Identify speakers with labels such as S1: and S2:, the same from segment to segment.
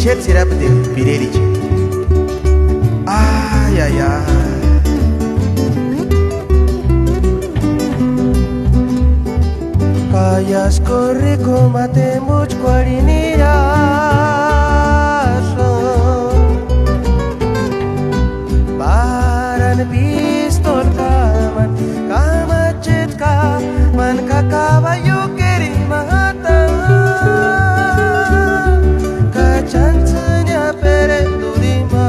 S1: chet sirap de pirelice. Ay ay ay. Callas corre combate much cuarinira. Paran pistol kaman kamacet ka man kakabayo keri mata. Kacancenya pere durima.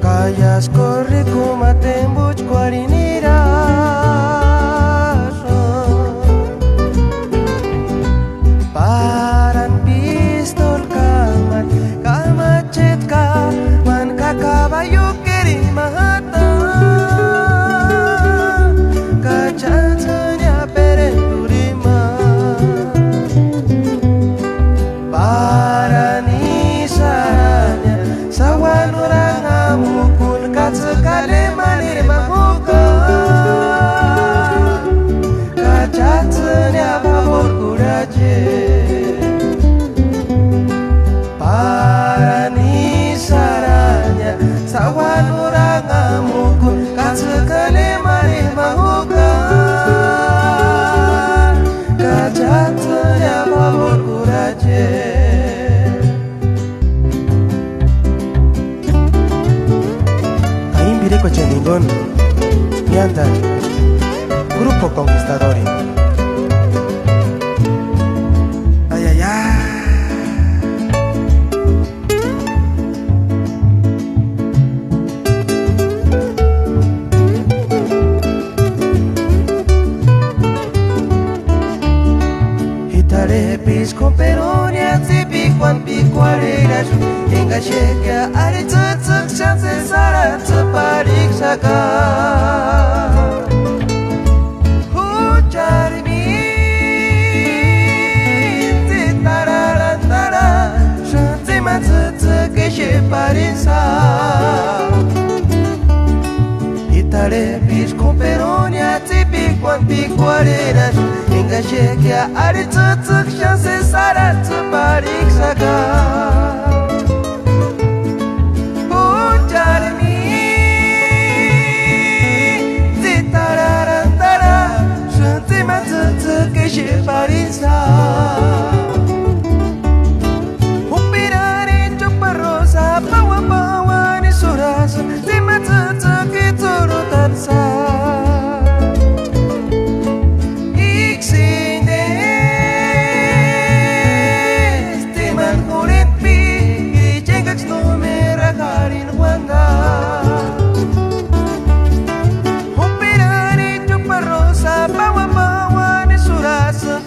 S1: Callas corre combate much cuarinira. Miantan, Grupo Conquistadores. Ay ay ay. Hitare pisco peronia tipi kwan pikwareras hingga syekya ari cecek chance sarat separik saka. Hujar min titararantara sentiman cecek separik sa. Hitare pisco peronia tipi kwan pikwareras hingga syekya ari cecek chance sarat separik saka. Upirare chuparosa bawa-bawa ni surasa tima cecek turutan sa. Iksindes timan kulit pi ijengak stumera karin wanda. Upirare chuparosa bawa-bawa ni surasa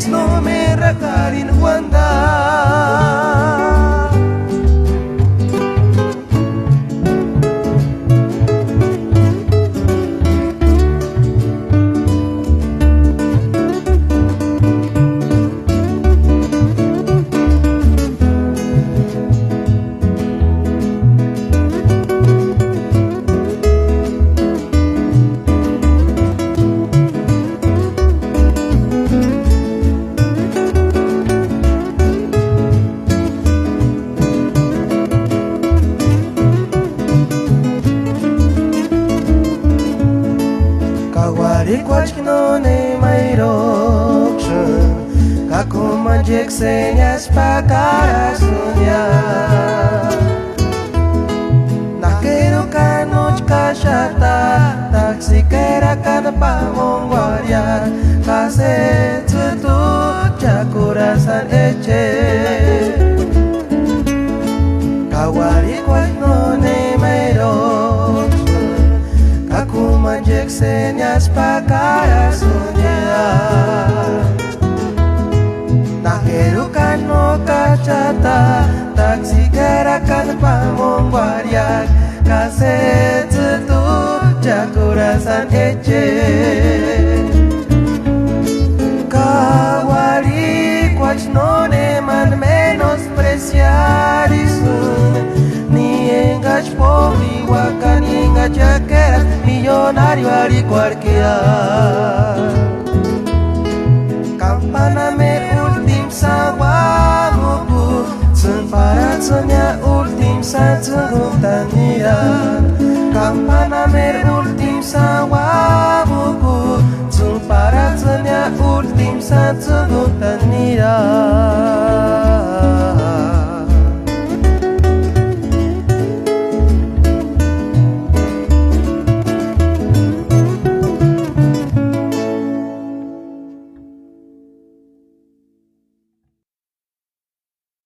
S1: no me rakarin wanda. Rikwachkino ne mairokshun Kaku manjek senyas pakarasunya Nakero kanoch kashata Taksi kerakan pamongwarya Kase tutut jakurasan ece Kawari kwachno ne mairokshun Kaku manjek senyas pakarasunya Nakerukan no kacata Taksi gerakan pamongwaryak Kaset setup jakurasan ece Kawari kwach no ne man menospreciar isun millonario ari cualquiera. Campaname ultim sawamuku, semparatnya ultim sajungutania. Campaname ultim sawamuku, semparatnya ultim sajungutania.